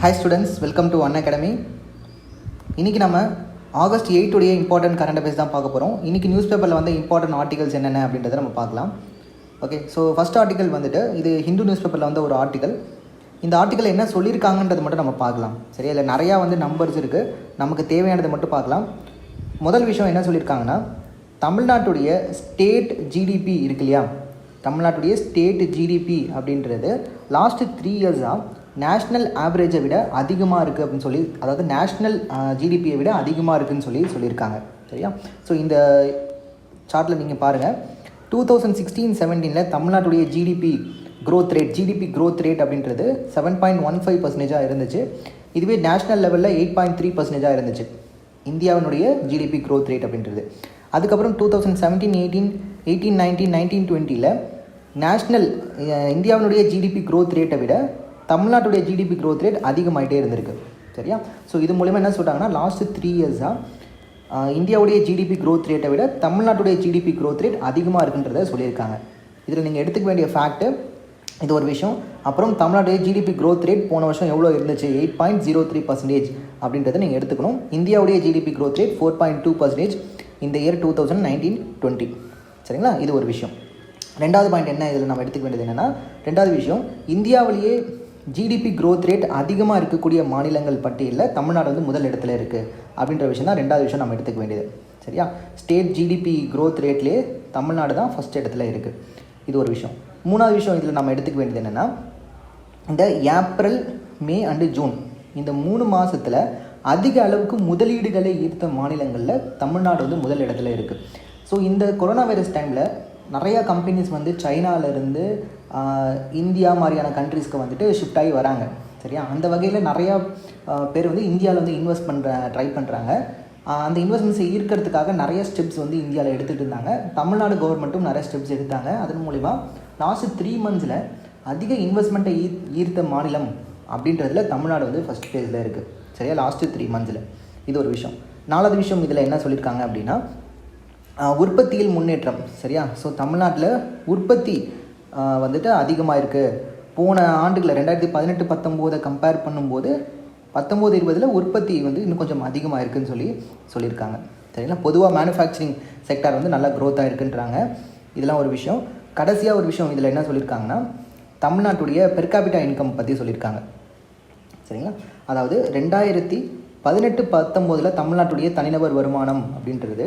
Hi students, welcome to Unacademy. இன்றைக்கி நம்ம August 8 உடைய இம்பார்ட்டன்ட் கரண்ட் அஃபேர்ஸ் தான் பார்க்க போகிறோம். இன்றைக்கி நியூஸ் பேப்பரில் வந்து இம்பார்ட்டன்ட் ஆர்டிகல்ஸ் என்னென்ன அப்படின்றத நம்ம பார்க்கலாம். ஓகே, ஸோ ஃபஸ்ட் ஆர்டிக்கல் வந்துட்டு இது ஹிந்து நியூஸ் பேப்பரில் வந்து ஒரு ஆர்டிக்கல். இந்த ஆர்டிக்கல் என்ன சொல்லியிருக்காங்கன்றது மட்டும் நம்ம பார்க்கலாம். சரியா, இல்லை நிறையா வந்து நம்பர்ஸ் இருக்குது, நமக்கு தேவையானதை மட்டும் பார்க்கலாம். முதல் விஷயம் என்ன சொல்லியிருக்காங்கன்னா, தமிழ்நாட்டுடைய ஸ்டேட் ஜிடிபி இருக்கு இல்லையா, தமிழ்நாட்டுடைய ஸ்டேட் ஜிடிபி அப்படின்றது லாஸ்ட்டு 3 இயர்ஸாக நேஷ்னல் ஆவரேஜை விட அதிகமாக இருக்குது அப்படின்னு சொல்லி, அதாவது நேஷ்னல் ஜிடிபியை விட அதிகமாக இருக்குதுன்னு சொல்லியிருக்காங்க. சரியா, ஸோ இந்த சார்ட்டில் நீங்கள் பாருங்கள், 2016-17 தமிழ்நாட்டுடைய ஜிடிபி க்ரோத் ரேட் அப்படின்றது 7.15% இருந்துச்சு. இதுவே நேஷ்னல் லெவலில் 8.3% இருந்துச்சு இந்தியாவினுடைய ஜிடிபி க்ரோத் ரேட் அப்படின்றது. அதுக்கப்புறம் 2017-18, 19-20 நேஷ்னல் இந்தியாவினுடைய ஜிடிபி க்ரோத் ரேட்டை விட தமிழ்நாட்டுடைய ஜிடிபி க்ரோத் ரேட் அதிகமாகிட்டே இருந்திருக்கு. சரியா, ஸோ இது மூலமாக என்ன சொல்கிறாங்கன்னா, லாஸ்ட்டு 3 இயர்ஸாக இந்தியாவுடைய ஜிடிபி க்ரோத் ரேட்டை விட தமிழ்நாட்டுடைய ஜிடிபி க்ரோத் ரேட் அதிகமாக இருக்குன்றதை சொல்லியிருக்காங்க. இதில் நீங்கள் எடுத்துக்க வேண்டிய ஃபேக்ட்டு இது ஒரு விஷயம். அப்புறம் தமிழ்நாட்டுடைய ஜிடிபி க்ரோத் ரேட் போன வருஷம் எவ்வளோ இருந்துச்சு, 8.03% அப்படின்றத நீங்கள் எடுத்துக்கணும். இந்தியாவுடைய ஜிடிபி க்ரோத் ரேட் 4.2% இந்த இயர் 2019-20. சரிங்களா, இது ஒரு விஷயம். ரெண்டாவது பாயிண்ட் என்ன இதில் நம்ம எடுத்துக்க வேண்டியது என்னென்னா, ரெண்டாவது விஷயம், இந்தியாவிலேயே ஜிடிபி க்ரோத் ரேட் அதிகமாக இருக்கக்கூடிய மாநிலங்கள் பட்டியலில் தமிழ்நாடு வந்து முதல் இடத்துல இருக்குது அப்படின்ற விஷயம் தான் ரெண்டாவது விஷயம் நம்ம எடுத்துக்க வேண்டியது. சரியா, ஸ்டேட் ஜிடிபி க்ரோத் ரேட்லேயே தமிழ்நாடு தான் ஃபஸ்ட் இடத்துல இருக்குது. இது ஒரு விஷயம். மூணாவது விஷயம் இதில் நம்ம எடுத்துக்க வேண்டியது என்னென்னா, இந்த ஏப்ரல், மே அண்டு ஜூன் இந்த 3 மாதத்தில் அதிக அளவுக்கு முதலீடுகளை ஈர்த்த மாநிலங்களில் தமிழ்நாடு வந்து முதல் இடத்துல இருக்குது. ஸோ இந்த கொரோனா வைரஸ் டைமில் நிறையா கம்பெனிஸ் வந்து சைனாவிலேருந்து இந்தியா மாதிரியான கண்ட்ரீஸ்க்கு வந்துட்டு ஷிஃப்ட் ஆகி வராங்க. சரியா, அந்த வகையில் நிறையா பேர் வந்து இந்தியாவில் வந்து இன்வெஸ்ட் ட்ரை பண்ணுறாங்க. அந்த இன்வெஸ்ட்மெண்ட்ஸை ஈர்க்கிறதுக்காக நிறைய ஸ்டெப்ஸ் வந்து இந்தியாவில் எடுத்துகிட்டு இருந்தாங்க. தமிழ்நாடு கவர்மெண்ட்டும் நிறைய ஸ்டெப்ஸ் எடுத்தாங்க. அதன் மூலிமா லாஸ்ட்டு 3 மந்த்ஸில் அதிக இன்வெஸ்ட்மெண்ட்டை ஈர்த்த மாநிலம் அப்படின்றதுல தமிழ்நாடு வந்து ஃபஸ்ட் பேஜில் இருக்குது. சரியா, லாஸ்ட்டு 3 மந்த்ஸில். இது ஒரு விஷயம். நாலாவது விஷயம் இதில் என்ன சொல்லியிருக்காங்க அப்படின்னா, உற்பத்தியில் முன்னேற்றம். சரியா, ஸோ தமிழ்நாட்டில் உற்பத்தி வந்துட்டு அதிகமாக இருக்குது. போன ஆண்டுகளில் 2018-19 கம்பேர் பண்ணும்போது 19-20 உற்பத்தி வந்து இன்னும் கொஞ்சம் அதிகமாக இருக்குதுன்னு சொல்லியிருக்காங்க. சரிங்களா, பொதுவாக மேனுஃபேக்சரிங் செக்டார் வந்து நல்லா க்ரோத்தாக இருக்குன்றாங்க. இதெல்லாம் ஒரு விஷயம். கடைசியாக ஒரு விஷயம் இதில் என்ன சொல்லியிருக்காங்கன்னா, தமிழ்நாட்டுடைய பெர் கேபிட்டா இன்கம் பற்றி சொல்லியிருக்காங்க. சரிங்களா, அதாவது 2018-19 தமிழ்நாட்டுடைய தனிநபர் வருமானம் அப்படின்றது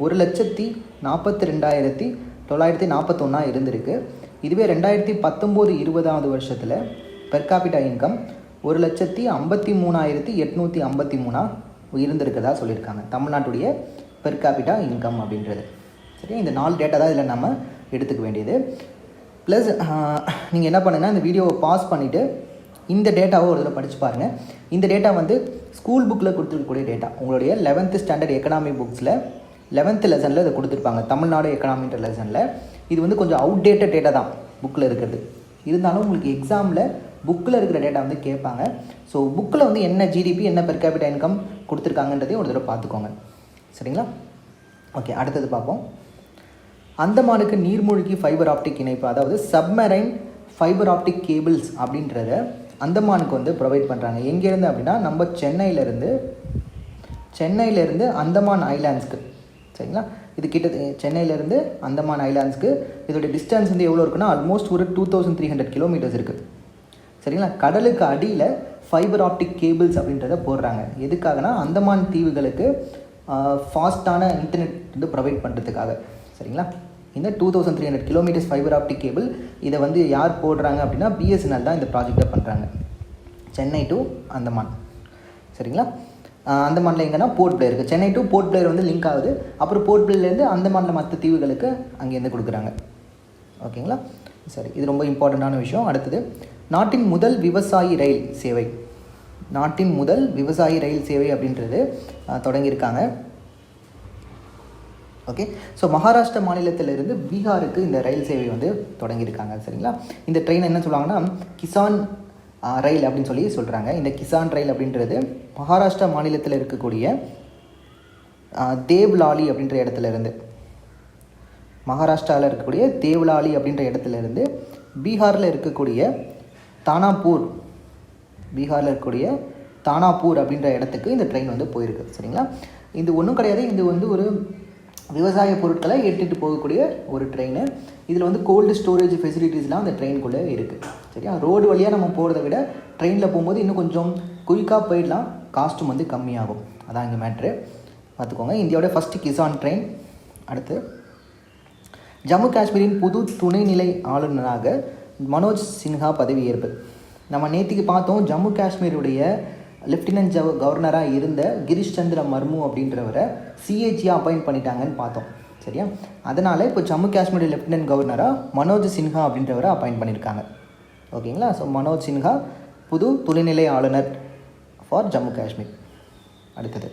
1,42,941 இருந்திருக்கு. இதுவே 2019-20 வருஷத்தில் பெர் கேபிட்டா இன்கம் 1,53,853 இருந்திருக்கதா சொல்லியிருக்காங்க, தமிழ்நாட்டுடைய பெர் கேபிட்டா இன்கம் அப்படின்றது. சரி, இந்த 4 டேட்டா தான் இதில் நம்ம எடுத்துக்க வேண்டியது. ப்ளஸ் நீங்கள் என்ன பண்ணுங்கன்னா, இந்த வீடியோவை பாஸ் பண்ணிவிட்டு இந்த டேட்டாவை ஒரு தடவை படித்து பாருங்கள். இந்த டேட்டா வந்து ஸ்கூல் புக்கில் கொடுத்துருக்கக்கூடிய டேட்டா. உங்களுடைய 11th ஸ்டாண்டர்ட் எக்கனாமி புக்ஸில் 11th லெசனில் இதை கொடுத்துருப்பாங்க, தமிழ்நாடு எக்கனாமின்ற லெசனில். இது வந்து கொஞ்சம் அவுடேட்டட் டேட்டா தான் புக்கில் இருக்கிறது. இருந்தாலும் உங்களுக்கு எக்ஸாமில் புக்கில் இருக்கிற டேட்டா வந்து கேட்பாங்க. ஸோ புக்கில் வந்து என்ன ஜிடிபி, என்ன பெர் கேபிட்டா இன்கம் கொடுத்துருக்காங்கன்றதையும் ஒரு தடவை பார்த்துக்கோங்க. சரிங்களா, ஓகே, அடுத்தது பார்ப்போம். அந்தமானுக்கு நீர்மூழ்கி ஃபைபர் ஆப்டிக் இணைப்பு, அதாவது சப்மரைன் ஃபைபர் ஆப்டிக் கேபிள்ஸ் அப்படின்றத அந்தமானுக்கு வந்து ப்ரொவைட் பண்ணுறாங்க. எங்கேருந்து அப்படின்னா, நம்ம சென்னையிலேருந்து அந்தமான் ஐலாண்ட்ஸ்க்கு. சரிங்களா, இது கிட்ட சென்னையிலேருந்து அந்தமான் ஐலாண்ட்ஸ்க்கு இதோடைய டிஸ்டன்ஸ் வந்து எவ்வளோ இருக்குன்னா, ஆல்மோஸ்ட் ஒரு 2300 கிலோமீட்டர்ஸ் இருக்குது. சரிங்களா, கடலுக்கு அடியில் ஃபைபர் ஆப்டிக் கேபிள்ஸ் அப்படின்றத போடுறாங்க. எதுக்காகனா, அந்தமான் தீவுகளுக்கு ஃபாஸ்ட்டான இன்டர்நெட் வந்து ப்ரொவைட் பண்ணுறதுக்காக. சரிங்களா, இந்த 2300 கிலோமீட்டர்ஸ் ஃபைபர் ஆப்டிக் கேபிள் இதை வந்து யார் போடுறாங்க அப்படின்னா, பிஎஸ்என்எல் தான் இந்த ப்ராஜெக்டை பண்ணுறாங்க, சென்னை டு அந்தமான். சரிங்களா, அந்தமானில் எங்கன்னா போர்ட் பிளேயர் இருக்குது, சென்னை டு போர்ட் பிளேயர் வந்து லிங்க் ஆகுது. அப்புறம் போர்ட் பிளேயர்லேருந்து அந்தமானில் மற்ற தீவுகளுக்கு அங்கேருந்து கொடுக்குறாங்க. ஓகேங்களா, சரி, இது ரொம்ப இம்பார்ட்டண்ட்டான விஷயம். அடுத்தது, நாட்டின் முதல் விவசாயி ரயில் சேவை. நாட்டின் முதல் விவசாயி ரயில் சேவை அப்படின்றது தொடங்கியிருக்காங்க. ஓகே, ஸோ மகாராஷ்டிரா மாநிலத்திலிருந்து பீகாருக்கு இந்த ரயில் சேவை வந்து தொடங்கியிருக்காங்க. சரிங்களா, இந்த ட்ரெயின் என்ன சொல்லுவாங்கன்னா, கிசான் ரயில் அப்படின்னு சொல்கிறாங்க. இந்த கிசான் ரயில் அப்படின்றது மகாராஷ்டிரா மாநிலத்தில் இருக்கக்கூடிய தேவ்லாலி அப்படின்ற இடத்துலேருந்து, மகாராஷ்டிராவில் இருக்கக்கூடிய தேவ்லாலி அப்படின்ற இடத்துலேருந்து பீகாரில் இருக்கக்கூடிய தானாப்பூர் பீகாரில் இருக்கக்கூடிய தானாப்பூர் அப்படின்ற இடத்துக்கு இந்த ட்ரெயின் வந்து போயிருக்கு. சரிங்களா, இது ஒன்றும் கிடையாது, இது வந்து ஒரு விவசாய பொருட்களை ஏற்றிட்டு போகக்கூடிய ஒரு ட்ரெயின். இதில் வந்து கோல்டு ஸ்டோரேஜ் ஃபெசிலிட்டிஸ்லாம் அந்த ட்ரெயினுக்குள்ளே இருக்குது. சரியா, ரோடு வழியாக நம்ம போகிறத விட ட்ரெயினில் போகும்போது இன்னும் கொஞ்சம் குயிக்காக போயிடலாம், காஸ்ட்டும் வந்து கம்மியாகும். அதான் இங்கே மேட்ரு, பார்த்துக்கோங்க. இந்தியாவோட ஃபஸ்ட்டு கிசான் ட்ரெயின். அடுத்து, ஜம்மு காஷ்மீரின் புது துணைநிலை ஆளுநராக மனோஜ் சின்ஹா பதவியேற்பு. நம்ம நேற்றுக்கு பார்த்தோம், ஜம்மு காஷ்மீருடைய லெஃப்டினன்ட் கவர்னராக இருந்த கிரிஷ் சந்திர மர்மு அப்படின்றவரை சிஏஜியாக அப்பாயிண்ட் பண்ணிட்டாங்கன்னு பார்த்தோம். சரியா, அதனால் இப்போ ஜம்மு காஷ்மீர் லெஃப்டினன்ட் கவர்னராக மனோஜ் சின்ஹா அப்படின்றவரை அப்பாயிண்ட் பண்ணியிருக்காங்க. ஓகேங்களா, ஸோ மனோஜ் சின்ஹா புது துணைநிலை ஆளுநர் ஃபார் ஜம்மு காஷ்மீர். அடுத்தது,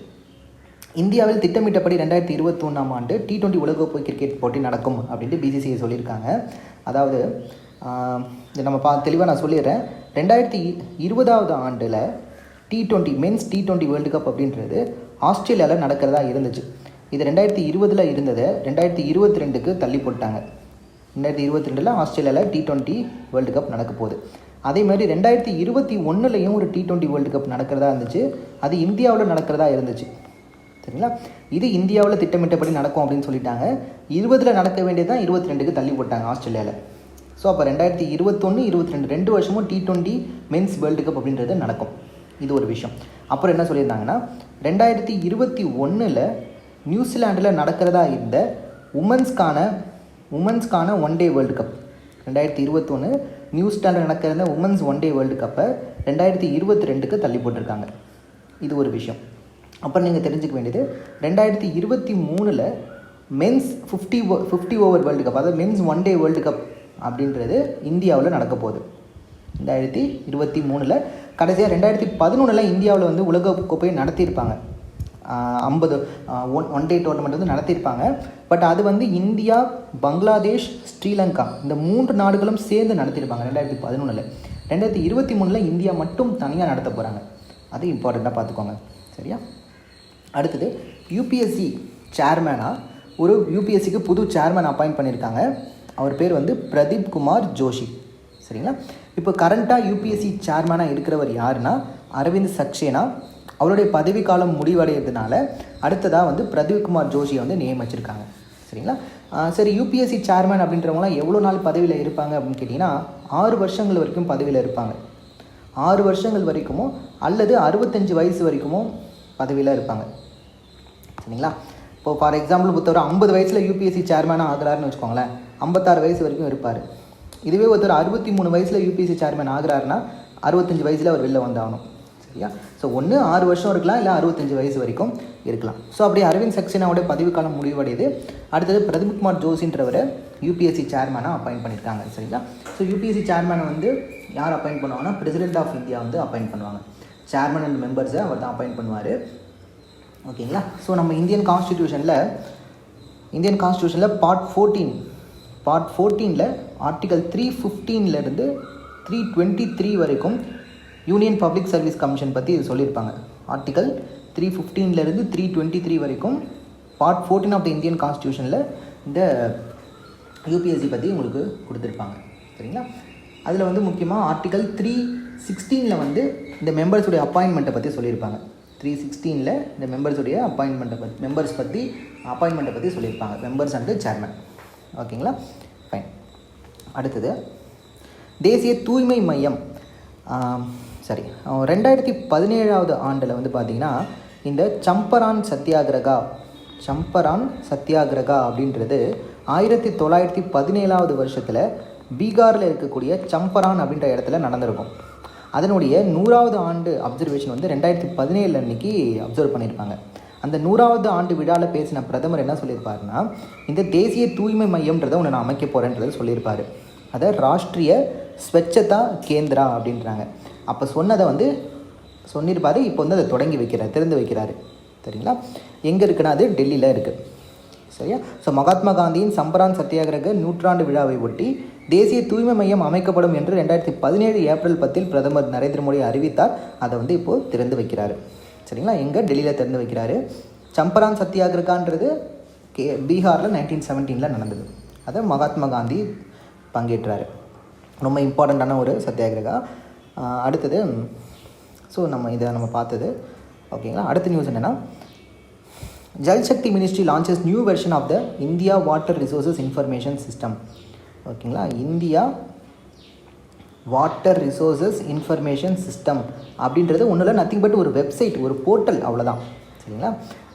இந்தியாவில் திட்டமிட்டபடி 2021ஆம் ஆண்டு T20 உலகக்கோப்பை கிரிக்கெட் போட்டி நடக்கும் அப்படின்ட்டு BCCI சொல்லியிருக்காங்க. அதாவது இதை நம்ம தெளிவாக நான் சொல்லிடுறேன். 2020ஆவது ஆண்டில் T20 men's T20 world cup அப்படின்றது ஆஸ்திரேலியாவில் நடக்கிறதா இருந்துச்சு. இது 2020 இருந்ததை 2022க்கு தள்ளி போட்டாங்க. 2022 ஆஸ்திரேலியாவில் T20 வேர்ல்டு கப் நடக்க போகுது. அதே மாதிரி 2021லையும் ஒரு T20 வேர்ல்டு கப் நடக்கிறதா இருந்துச்சு, அது இந்தியாவில் நடக்கிறதா இருந்துச்சு. சரிங்களா, இது இந்தியாவில் திட்டமிட்டபடி நடக்கும் அப்படின்னு சொல்லிட்டாங்க. 20 நடக்க வேண்டியதான் 22க்கு தள்ளி போட்டாங்க ஆஸ்திரேலியாவில். ஸோ அப்போ 2021, 22 2 வருஷமும் T20 மென்ஸ் வேர்ல்டு கப் அப்படின்றது நடக்கும். இது ஒரு விஷயம். அப்புறம் என்ன சொல்லியிருந்தாங்கன்னா, 2021 நியூசிலாண்டில் நடக்கிறதா இருந்த உமன்ஸ்க்கான ஒன் டே வேர்ல்டு கப், 2021 நியூசிலாண்டில் நடக்கிற உமன்ஸ் ஒன் டே வேர்ல்டு கப்பை 2022க்கு தள்ளி போட்டிருக்காங்க. இது ஒரு விஷயம். அப்புறம் நீங்கள் தெரிஞ்சுக்க வேண்டியது, 2023 மென்ஸ் 50 ஓவர் வேர்ல்டு கப், அதாவது men's one day world cup அப்படின்றது இந்தியாவில் நடக்க போகுது. 2023 கடைசியாக 2011 இந்தியாவில் வந்து உலகக்கோப்பையை நடத்தியிருப்பாங்க. 50 ஒன் டே டோர்னமெண்ட் வந்து நடத்தியிருப்பாங்க. பட் அது வந்து இந்தியா, பங்களாதேஷ், ஸ்ரீலங்கா இந்த 3 நாடுகளும் சேர்ந்து நடத்தியிருப்பாங்க 2011. 2023 இந்தியா மட்டும் தனியாக நடத்த போகிறாங்க. அது இம்பார்ட்டண்ட்டாக பார்த்துக்கோங்க. சரியா, அடுத்தது, யூபிஎஸ்சி சேர்மேனாக ஒரு யூபிஎஸ்சிக்கு புது சேர்மேன் அப்பாயிண்ட் பண்ணியிருக்காங்க. அவர் பேர் வந்து பிரதீப் குமார் ஜோஷி. சரிங்களா, இப்போ கரண்ட்டாக யூபிஎஸ்சி சேர்மேனாக இருக்கிறவர் யாருன்னா அரவிந்த் சக்சேனா. அவருடைய பதவிக்காலம் முடிவடைகிறதுனால அடுத்ததாக வந்து பிரதீப் குமார் ஜோஷியை வந்து நியமிச்சிருக்காங்க. சரிங்களா, சரி, யூபிஎஸ்சி சேர்மேன் அப்படின்றவங்களாம் எவ்வளோ நாள் பதவியில் இருப்பாங்க அப்படின்னு கேட்டிங்கன்னா 6 வருஷங்கள் வரைக்கும் பதவியில் இருப்பாங்க. 6 வருஷங்கள் வரைக்குமோ அல்லது 65 வயசு வரைக்குமோ பதவியில் இருப்பாங்க. சரிங்களா, இப்போ ஃபார் எக்ஸாம்பிள் ஒருத்தர் 50 வயசில் யூபிஎஸ்சி சேர்மேனாக ஆகிறாருன்னு வச்சுக்கோங்களேன், 56 வயசு வரைக்கும் இருப்பார். இதுவே ஒருத்தர் 63 வயசில் யூபிஎஸ்சி சேர்மேன் ஆகிறாருன்னா 65 வயசில் அவர் வெளில வந்தாகணும். சரியா, ஸோ ஒன்று 6 வருஷம் இருக்கலாம், இல்லை 65 வயசு வரைக்கும் இருக்கலாம். ஸோ அப்படியே அரவிந்த் சக்சேனாவோட பதவிக்காலம் முடிவடையுது. அடுத்தது பிரதீப் குமார் ஜோஷின்றவரை யூபிஎஸ்சி சேர்மேனாக அப்பாயிண்ட் பண்ணியிருக்காங்க. சரிங்களா, ஸோ யூபிஎஸ்சி சேர்மேனை வந்து யார் அப்பாயிண்ட் பண்ணுவாங்கன்னா பிரசிடென்ட் ஆஃப் இந்தியா வந்து அப்பாயிண்ட் பண்ணுவாங்க. சேர்மன் அண்ட் மெம்பர்ஸை அவர் தான் அப்பாயிண்ட் பண்ணுவார். ஓகேங்களா, ஸோ நம்ம இந்தியன் கான்ஸ்டியூஷனில் பார்ட் 14 ஆர்டிகல் 315 323 வரைக்கும் யூனியன் பப்ளிக் சர்வீஸ் கமிஷன் பற்றி இது சொல்லியிருப்பாங்க. ஆர்டிகல் 315 323 வரைக்கும் பார்ட் 14 ஆஃப் த இந்தியன் கான்ஸ்டியூஷனில் இந்த யூபிஎஸ்சி பற்றி உங்களுக்கு கொடுத்துருப்பாங்க. சரிங்களா, அதில் வந்து முக்கியமாக ஆர்டிகல் 316 வந்து இந்த மெம்பர்ஸுடைய அப்பாயின்மெண்ட்டை பற்றி சொல்லியிருப்பாங்க. 316 இந்த மெம்பர்ஸுடைய அப்பாயின்மெண்ட்டை பற்றி சொல்லியிருப்பாங்க, மெம்பர்ஸ் அண்டு சேர்மன். ஓகேங்களா, ஃபைன். அடுத்தது, தேசிய தூய்மை மையம். 2017ஆவது ஆண்டில் வந்து பார்த்திங்கன்னா இந்த சம்பரான் சத்தியாகிரகா அப்படின்றது 1917ஆவது வருஷத்தில் பீகாரில் இருக்கக்கூடிய சம்பரான் அப்படின்ற இடத்துல நடந்திருக்கும். அதனுடைய 100ஆவது ஆண்டு அப்சர்வேஷன் வந்து 2017 அன்றைக்கி அப்சர்வ் பண்ணியிருப்பாங்க. அந்த 100ஆவது ஆண்டு விழாவில் பேசின பிரதமர் என்ன சொல்லியிருப்பாருன்னா, இந்த தேசிய தூய்மை மையம்ன்றதை ஒன்று நான் அமைக்க போகிறேன்றது சொல்லியிருப்பார். அதை ராஷ்ட்ரிய ஸ்வச்சதா கேந்திரா அப்படின்றாங்க. அப்போ சொன்னதை வந்து சொல்லியிருப்பார். இப்போ வந்து அதை திறந்து வைக்கிறாரு. சரிங்களா, எங்கே இருக்குன்னா அது டெல்லியில் இருக்குது. சரியா, ஸோ மகாத்மா காந்தியின் சம்பரான் சத்தியாகிரக 100ஆண்டு விழாவை ஒட்டி தேசிய தூய்மை மையம் அமைக்கப்படும் என்று 2017 ஏப்ரல் 10 பிரதமர் நரேந்திர மோடி அறிவித்தார். அதை வந்து இப்போது திறந்து வைக்கிறாரு. சரிங்களா, எங்கே டெல்லியில் திறந்து வைக்கிறாரு. சம்பரான் சத்தியாகிரகான்றது பீகாரில் 1917 நடந்தது. அதை மகாத்மா காந்தி பங்கேற்றார். ரொம்ப இம்பார்ட்டண்ட்டான ஒரு சத்தியாகிரகா. அடுத்தது ஸோ இதை நம்ம பார்த்தது. ஓகேங்களா. அடுத்த நியூஸ் என்னென்னா, Jal Shakti ministry launches new version of the India water resources information system. ஓகேங்களா. India water resources information system அப்படின்றது ஒன்றும் இல்லை, நத்திங் பட் ஒரு வெப்சைட், ஒரு போர்ட்டல், அவ்வளோதான். சரிங்களா.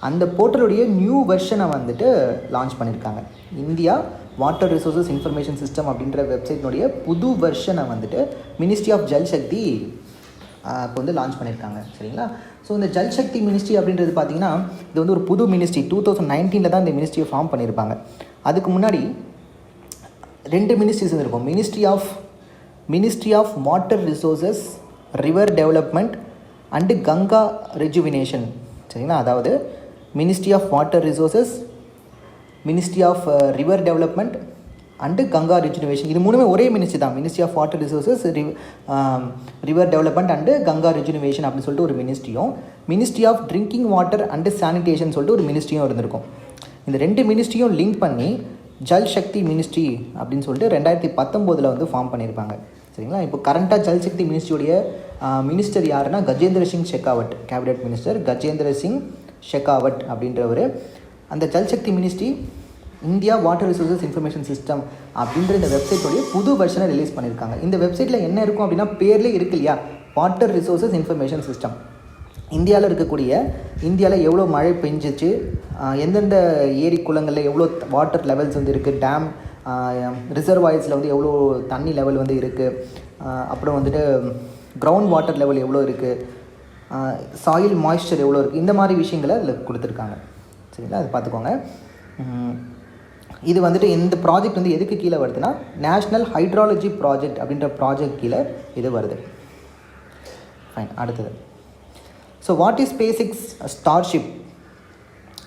அந்த போர்ட்டலுடைய நியூ வெர்ஷனை வந்துட்டு லான்ச் பண்ணியிருக்காங்க. India water resources information system அப்படின்ற வெப்சைட்னுடைய புது வெர்ஷனை வந்துட்டு மினிஸ்ட்ரி ஆஃப் ஜல் சக்தி இப்போ வந்து லான்ச் பண்ணியிருக்காங்க. சரிங்களா. ஸோ இந்த ஜல் சக்தி மினிஸ்ட்ரி அப்படின்றது பார்த்திங்கன்னா, இது வந்து ஒரு புது மினிஸ்ட்ரி. 2019 தான் இந்த மினிஸ்ட்ரியை ஃபார்ம் பண்ணியிருப்பாங்க. அதுக்கு முன்னாடி 2 மினிஸ்ட்ரிஸ் இருக்கும். Ministry of water resources, river development and Ganga rejuvenation. சரிங்களா. அதாவது ministry of water resources, ministry of river development and Ganga rejuvenation. இது மூணுமே ஒரே மினிஸ்ட்ரி தான். Ministry of water resources, river development and Ganga rejuvenation அப்படின்னு சொல்லிட்டு ஒரு மினிஸ்ட்ரியும், ministry of drinking water and sanitation சொல்லிட்டு ஒரு மினிஸ்ட்ரியும் இருந்திருக்கும். இந்த 2 மினிஸ்ட்ரியும் லிங்க் பண்ணி ஜல் சக்தி மினிஸ்ட்ரி அப்படின்னு சொல்லிட்டு 2019 வந்து ஃபார்ம் பண்ணியிருப்பாங்க. சரிங்களா. இப்போ கரண்ட்டாக ஜல் சக்தி மினிஸ்ட்ரியோடைய மினிஸ்டர் யாருன்னா கஜேந்திர சிங் ஷெகாவட், கேபினெட் மினிஸ்டர் கஜேந்திர சிங் ஷெகாவட் அப்படின்றவர். அந்த Jal Shakti ministry India water resources information system அப்படின்ற இந்த வெப்சைட்டோடைய புது வெர்ஷனை ரிலீஸ் பண்ணியிருக்காங்க. இந்த வெப்சைட்டில் என்ன இருக்கும் அப்படின்னா, பேர்லேயே இருக்கு இல்லையா, வாட்டர் ரிசோர்ஸஸ் இன்ஃபர்மேஷன் சிஸ்டம். இந்தியாவில் எவ்வளோ மழை பெஞ்சிச்சு, எந்தெந்த ஏரி குளங்களில் எவ்வளோ வாட்டர் லெவல்ஸ் வந்து இருக்குது, டேம் ரிசர்வாயர்ஸில் வந்து எவ்வளோ தண்ணி லெவல் வந்து இருக்குது, அப்புறம் வந்துட்டு கிரவுண்ட் வாட்டர் லெவல் எவ்வளோ இருக்குது, சாயில் மாய்ஸ்சர் எவ்வளோ இருக்குது, இந்த மாதிரி விஷயங்களை அதில் கொடுத்துருக்காங்க. சரிங்களா. அது பார்த்துக்கோங்க. இது வந்துட்டு இந்த ப்ராஜெக்ட் வந்து எதுக்கு கீழே வருதுன்னா, நேஷ்னல் ஹைட்ராலஜி ப்ராஜெக்ட் அப்படின்ற ப்ராஜெக்ட் கீழே இது வருது. ஃபைன். அடுத்தது, so what is SpaceX Starship?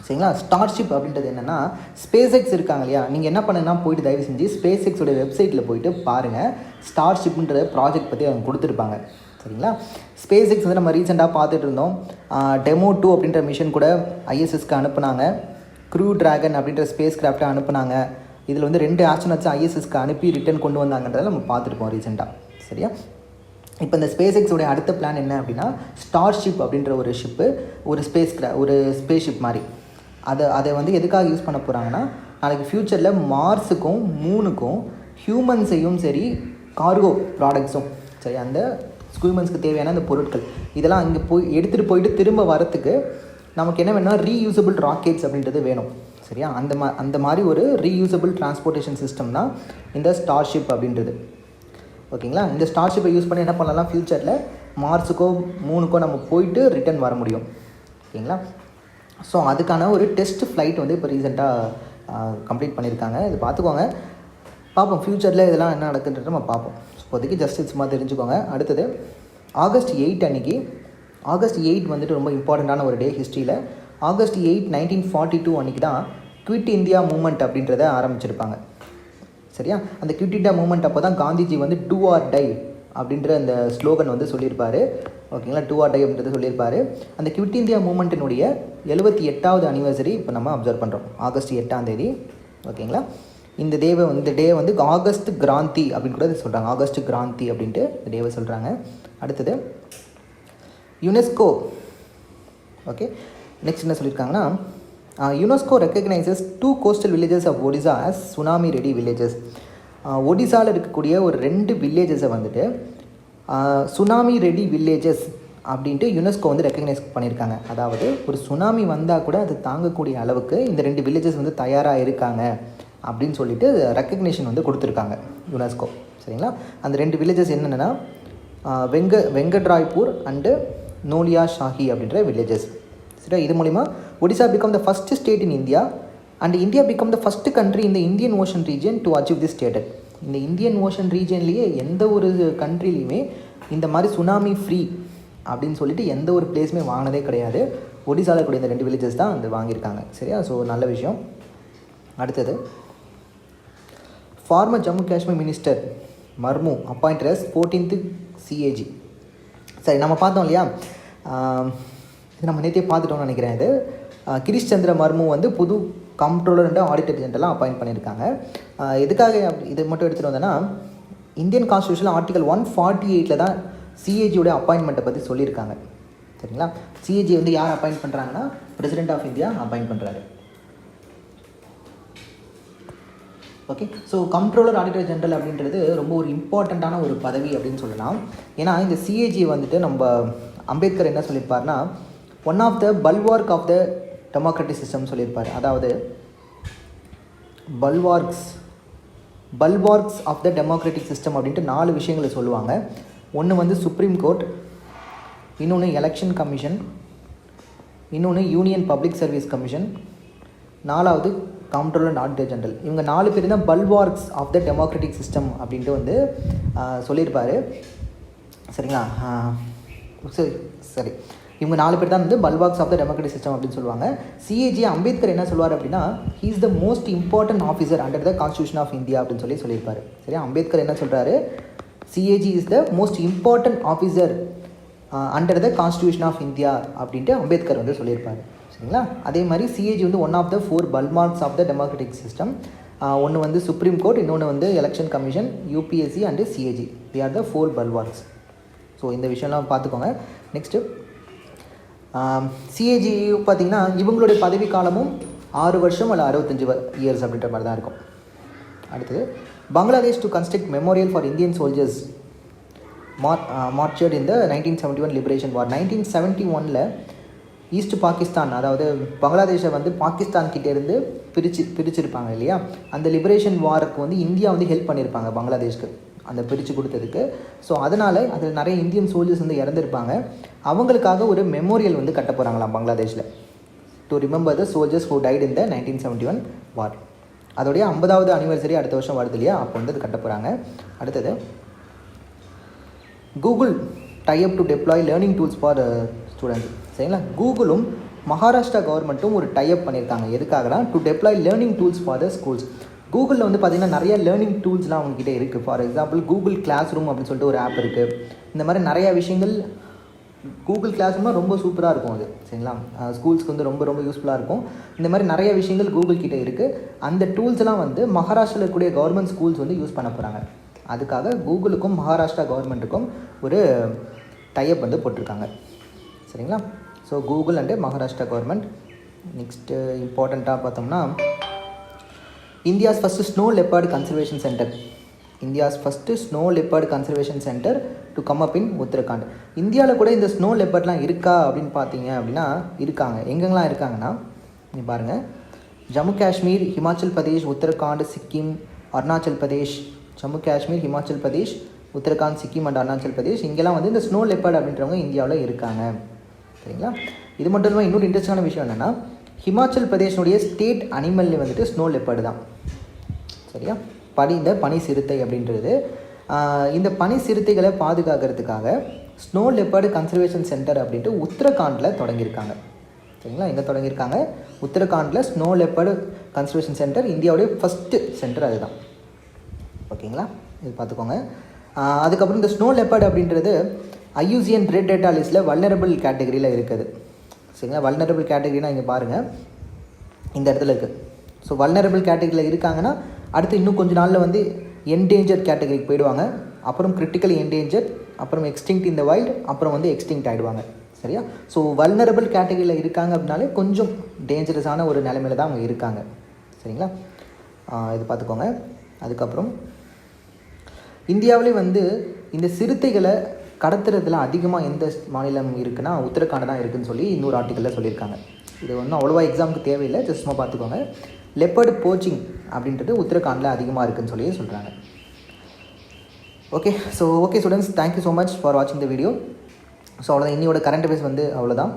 சரிங்களா. ஸ்டார்ஷிப் அப்படின்றது என்னென்னா, ஸ்பேஸ்எக்ஸ் இருக்காங்க இல்லையா, நீங்கள் என்ன பண்ணுன்னா போயிட்டு தயவு செஞ்சு ஸ்பேஸ்எக்ஸோட வெப்சைட்டில் போயிட்டு பாருங்கள். ஸ்டார்ஷிப்ன்ற ப்ராஜெக்ட் பற்றி அவங்க கொடுத்துருப்பாங்க. சரிங்களா. ஸ்பேஸ்எக்ஸ் வந்து நம்ம ரீசெண்டாக பார்த்துட்டு இருந்தோம். டெமோ 2 அப்படின்ற மிஷன் கூட ஐஎஸ்எஸ்க்கு அனுப்புனாங்க. க்ரூ ட்ராகன் அப்படின்ற ஸ்பேஸ் கிராஃப்டை அனுப்புனாங்க. இதில் வந்து 2 ஆஸ்ட்ரோனட்ஸ் ஐஎஸ்எஸ்க்கு அனுப்பி ரிட்டர்ன் கொண்டு வந்தாங்கன்றதை நம்ம பார்த்துருப்போம் ரீசெண்டாக. சரியா. இப்போ இந்த ஸ்பேஸ்எக்ஸோடைய அடுத்த பிளான் என்ன அப்படின்னா, ஸ்டார்ஷிப் அப்படின்ற ஒரு ஷிப்பு, ஒரு ஸ்பேஸ்ஷிப் மாதிரி. அதை வந்து எதுக்காக யூஸ் பண்ண போகிறாங்கன்னா, நாளைக்கு ஃப்யூச்சரில் மார்ஸுக்கும் மூனுக்கும் ஹியூமன்ஸையும் சரி, கார்கோ ப்ராடக்ட்ஸும் சரி, அந்த ஹியூமன்ஸ்க்கு தேவையான அந்த பொருட்கள் இதெல்லாம் அங்கே எடுத்துகிட்டு போயிட்டு திரும்ப வரத்துக்கு நமக்கு என்ன வேணும்னா ரீயூசபிள் ராக்கெட்ஸ் அப்படின்றது வேணும். சரியா. அந்த மாதிரி ஒரு ரீயூசபிள் டிரான்ஸ்போர்ட்டேஷன் சிஸ்டம் தான் இந்த ஸ்டார்ஷிப் அப்படின்றது. ஓகேங்களா. இந்த ஸ்டார்ஷிப்பை யூஸ் பண்ணி என்ன பண்ணலாம், ஃப்யூச்சரில் மார்ஸுக்கோ மூனுக்கோ நம்ம போயிட்டு ரிட்டர்ன் வர முடியும். ஓகேங்களா. ஸோ அதுக்கான ஒரு டெஸ்ட் ஃப்ளைட் வந்து இப்போ ரீசெண்டாக கம்ப்ளீட் பண்ணியிருக்காங்க. இது பார்த்துக்கோங்க, பார்ப்போம் ஃப்யூச்சரில் இதெல்லாம் என்ன நடக்குன்றது நம்ம பார்ப்போம். இப்போதைக்கு ஜஸ்ட் சும்மா தெரிஞ்சுக்கோங்க. அடுத்தது ஆகஸ்ட் 8 அன்றைக்கி, ஆகஸ்ட் 8 வந்துட்டு ரொம்ப இம்பார்ட்டண்ட்டான ஒரு டே ஹிஸ்ட்ரியில். ஆகஸ்ட் 8, 1942 அன்றைக்கி தான் குவிட் இந்தியா மூமெண்ட் அப்படின்றத ஆரம்பிச்சிருப்பாங்க. சரியா. அந்த குவிட் இந்தியா மூமெண்ட் அப்போ தான் காந்திஜி வந்து டூ ஆர் டை அப்படின்ற அந்த ஸ்லோகன் வந்து சொல்லியிருப்பார். ஓகேங்களா. டூ ஆர் டை அப்படின்றத சொல்லியிருப்பார். அந்த குவிட் இந்தியா மூமெண்ட்டினுடைய 78வது அனிவர்சரி இப்போ நம்ம அப்சர்வ் பண்ணுறோம், ஆகஸ்ட் 8 ஓகேங்களா. இந்த டே வந்து ஆகஸ்ட் கிராந்தி அப்படின்னு கூட சொல்கிறாங்க. ஆகஸ்ட் கிராந்தி அப்படின்ட்டு இந்த டேவை சொல்கிறாங்க. அடுத்தது யுனெஸ்கோ. ஓகே. நெக்ஸ்ட் என்ன சொல்லியிருக்காங்கன்னா, UNESCO recognises 2 coastal villages of Odisha as tsunami ready villages. ஒடிசாவில் இருக்கக்கூடிய ஒரு 2 வில்லேஜஸை வந்துட்டு சுனாமி ரெடி வில்லேஜஸ் அப்படின்ட்டு யுனெஸ்கோ வந்து ரெக்கக்னைஸ் பண்ணியிருக்காங்க. அதாவது ஒரு சுனாமி வந்தால் கூட அது தாங்கக்கூடிய அளவுக்கு இந்த 2 வில்லேஜஸ் வந்து தயாராக இருக்காங்க அப்படின்னு சொல்லிட்டு ரெக்கக்னேஷன் வந்து கொடுத்துருக்காங்க யுனெஸ்கோ. சரிங்களா. அந்த 2 வில்லேஜஸ் என்னென்னா வெங்கட்ராய்பூர் அண்டு நோலியா ஷாஹி அப்படின்ற வில்லேஜஸ். சரியா. இது மூலிமா Odisha become the first state in India and India become the first country இந்த Indian ocean region to achieve the stated. இந்த இந்தியன் ஓஷன் ரீஜன்லேயே எந்த ஒரு கண்ட்ரிலையுமே இந்த மாதிரி சுனாமி ஃப்ரீ அப்படின்னு சொல்லிட்டு எந்த ஒரு பிளேஸுமே வாங்கினதே கிடையாது. ஒடிசாவில் இருக்கக்கூடிய இந்த 2 வில்லேஜஸ் தான் வந்து வாங்கியிருக்காங்க. சரியா. ஸோ நல்ல விஷயம். அடுத்தது, former Jammu Kashmir minister Murmu appointed as 14th CAG. சரி, நம்ம பார்த்தோம் இல்லையா, இது நம்ம நேற்றே பார்த்துட்டோம்னு நினைக்கிறேன். இது கிரிஷ் சந்திர மர்மு வந்து புது கம்ப்ட்ரோலர் அண்ட் ஆடிட்டர் ஜெனரலாக அப்பாயிண்ட் பண்ணியிருக்காங்க. எதுக்காக இது மட்டும் எடுத்துகிட்டு வந்தேன்னா, இந்தியன் கான்ஸ்டியூஷனில் ஆர்டிகல் 148 தான் சிஏஜியோட அப்பாயின்மெண்ட்டை பற்றி சொல்லியிருக்காங்க. சரிங்களா? சிஏஜி வந்து யார் அப்பாயிண்ட் பண்ணுறாங்கன்னா பிரசிடென்ட் ஆஃப் இந்தியா அப்பாயிண்ட் பண்ணுறாரு. Okay, so comptroller auditor general அப்படின்றது ரொம்ப ஒரு இம்பார்ட்டண்ட்டான ஒரு பதவி அப்படின்னு சொல்லலாம். ஏன்னா இந்த சிஏஜி வந்துட்டு நம்ம அம்பேத்கர் என்ன சொல்லியிருப்பார்னா, one of the bulwark of the democratic system சொல்லியிருப்பார். அதாவது bulwarks of the democratic system அப்படின்ட்டு 4 விஷயங்களை சொல்லுவாங்க. ஒன்று வந்து சுப்ரீம் கோர்ட், இன்னொன்று எலெக்ஷன் கமிஷன், இன்னொன்று யூனியன் பப்ளிக் சர்வீஸ் கமிஷன், 4வது கம்ப்ட்ரோலர் அண்ட் ஆடிட்டர் ஜெனரல். இவங்க 4 பேர் தான் bulwarks of the democratic system அப்படின்ட்டு வந்து சொல்லியிருப்பார். சரிங்களா? சரி, இவங்க 4 பேர் தான் வந்து bulwarks of the democratic system அப்படின்னு சொல்லுவாங்க. சிஏஜி அம்பேத்கர் என்ன சொல்லுவார் அப்படின்னா, he is the most important officer under the constitution of India அப்படின்னு சொல்லியிருப்பார். சரியா? அம்பேத்கர் என்ன சொல்கிறாரு, CAG is the most important officer under the constitution of India அப்படின்ட்டு அம்பேத்கர் வந்து சொல்லியிருப்பார். சரிங்களா? அதே மாதிரி சிஏஜி வந்து one of the 4 bulwarks of the democratic system. ஒன்று வந்து சுப்ரீம் கோர்ட், இன்னொன்று வந்து election commission, UPSC and CAG. They are the 4 bulwarks. So இந்த விஷயம்லாம் பார்த்துக்கோங்க. நெக்ஸ்ட்டு சிஏஜி பார்த்திங்கன்னா இவங்களுடைய பதவி காலமும் 6 வருஷம் அல்ல 65 இயர்ஸ் அப்படின்ற மாதிரி தான் இருக்கும். அடுத்தது Bangladesh to construct memorial for Indian soldiers martyred in the 1971 liberation war. 1971 east Pakistan, அதாவது பங்களாதேஷை வந்து பாகிஸ்தான் கிட்டேருந்து பிரிச்சிருப்பாங்க இல்லையா, அந்த லிபரேஷன் வாருக்கு வந்து இந்தியா வந்து ஹெல்ப் பண்ணியிருப்பாங்க பங்களாதேஷ்க்கு அந்த பிரித்து கொடுத்ததுக்கு. ஸோ அதனால் அதில் நிறைய இந்தியன் சோல்ஜர்ஸ் வந்து இறந்துருப்பாங்க. அவங்களுக்காக ஒரு மெமோரியல் வந்து கட்ட போகிறாங்களாம் பங்களாதேஷில், to remember the soldiers who died in the 1971 war. அதோடைய 50வது அனிவர்சரி அடுத்த வருஷம் வருது இல்லையா, அப்போ வந்து அது கட்ட போகிறாங்க. அடுத்தது Google tie up to deploy learning tools for students. சரிங்களா? கூகுளும் மகாராஷ்டிரா கவர்மெண்ட்டும் ஒரு டைப் பண்ணியிருக்காங்க. எதுக்காகனா, to deploy learning tools for the schools. கூகுளில் வந்து பார்த்திங்கன்னா நிறைய லேர்னிங் டூல்ஸ்லாம் அவங்ககிட்ட இருக்குது. For example Google classroom அப்படின்னு சொல்லிட்டு ஒரு ஆப் இருக்குது. இந்த மாதிரி நிறையா விஷயங்கள் கூகுள் கிளாஸ் ரூம்னால் ரொம்ப சூப்பராக இருக்கும் அது. சரிங்களா? ஸ்கூல்ஸ்க்கு வந்து ரொம்ப ரொம்ப யூஸ்ஃபுல்லாக இருக்கும். இந்த மாதிரி நிறைய விஷயங்கள் கூகுள் கிட்டே இருக்குது. அந்த டூல்ஸ்லாம் வந்து மகாராஷ்டிராவில் இருக்கக்கூடிய கவர்மெண்ட் ஸ்கூல்ஸ் வந்து யூஸ் பண்ண போகிறாங்க. அதுக்காக கூகுளுக்கும் மகாராஷ்டிரா கவர்மெண்ட்டுக்கும் ஒரு டைப் வந்து போட்டிருக்காங்க. சரிங்களா? So Google and Maharashtra government. Next இம்பார்ட்டண்ட்டாக பார்த்தோம்னா, India's first snow leopard conservation centre. India's first snow leopard conservation centre to come up in Uttarakhand. இந்தியாவில் கூட இந்த ஸ்னோ லெப்பர்ட்லாம் இருக்கா அப்படின்னு பார்த்தீங்க அப்படின்னா இருக்காங்க. எங்கெங்கெல்லாம் இருக்காங்கன்னா, நீ பாருங்கள், ஜம்மு காஷ்மீர், ஹிமாச்சல் பிரதேஷ், உத்தரகாண்ட், சிக்கிம், அருணாச்சல் பிரதேஷ். ஜம்மு காஷ்மீர், ஹிமாச்சல் பிரதேஷ், உத்தரகாண்ட், சிக்கிம் அண்ட் அருணாச்சல் பிரதேஷ். இங்கெல்லாம் வந்து இந்த ஸ்னோ லெப்பர்ட் அப்படின்றவங்க இந்தியாவில் இருக்காங்க. சரிங்களா? இது மட்டும் இல்லாமல் இன்னொரு இன்ட்ரெஸ்டான விஷயம் என்னென்னா, ஹிமாச்சல் பிரதேஷனுடைய ஸ்டேட் அனிமல் வந்துட்டு ஸ்னோ லெப்பர்டு தான். சரியா? இந்த பனி சிறுத்தை அப்படின்றது. இந்த பனி சிறுத்தைகளை பாதுகாக்கிறதுக்காக ஸ்னோ லெப்பர்டு கன்சர்வேஷன் சென்டர் அப்படின்ட்டு உத்தரகாண்டில் தொடங்கியிருக்காங்க. சரிங்களா? எங்கே தொடங்கியிருக்காங்க? உத்தரகாண்டில் ஸ்னோ லெப்பர்டு கன்சர்வேஷன் சென்டர். இந்தியாவுடைய ஃபஸ்ட்டு சென்டர் அதுதான். ஓகேங்களா? இது பார்த்துக்கோங்க. அதுக்கப்புறம் இந்த ஸ்னோ லெப்பர்டு அப்படின்றது IUCN ரெட் டேட்டா லிஸ்ட்டில் வல்னரபிள் கேட்டகரியில் இருக்குது. சரிங்களா? வல்னரபிள் கேட்டகரினா இங்கே பாருங்கள், இந்த இடத்துல இருக்குது. ஸோ வல்னரபிள் கேட்டகரியில் இருக்காங்கன்னா அடுத்து இன்னும் கொஞ்சம் நாளில் வந்து என்டேஞ்சர் கேட்டகரிக்கு போயிடுவாங்க. அப்புறம் கிரிட்டிக்கல் என்டேஞ்சர், அப்புறம் எக்ஸ்டிங்க்ட் இன் த வைல்டு, அப்புறம் வந்து எக்ஸ்டிங்க்ட் ஆகிடுவாங்க. சரியா? ஸோ வல்னரபிள் கேட்டகரியில் இருக்காங்க அப்படின்னாலே கொஞ்சம் டேஞ்சரஸான ஒரு நிலைமையில் தான் அவங்க இருக்காங்க. சரிங்களா? இது பார்த்துக்கோங்க. அதுக்கப்புறம் இந்தியாவிலே வந்து இந்த சிறுத்தைகளை கடத்துறதுல அதிகமாக எந்த மாநிலம் இருக்குன்னா உத்தரகாண்ட் தான் இருக்குதுன்னு சொல்லி இன்னொரு ஆர்டிக்கலில் சொல்லியிருக்காங்க. இது ஒன்றும் அவ்வளோவா எக்ஸாமுக்கு தேவையில்லை, ஜஸ்ட் சும்மா பார்த்துக்கோங்க. லெப்பர்டு போச்சிங் அப்படின்றது உத்தரகாண்டில் அதிகமாக இருக்குதுன்னு சொல்லி சொல்கிறாங்க. Okay students, thank you so much for வாட்சிங் த வீடியோ. ஸோ அவ்வளோதான், இன்னியோட கரண்ட் அஃபேர்ஸ் வந்து அவ்வளோதான்.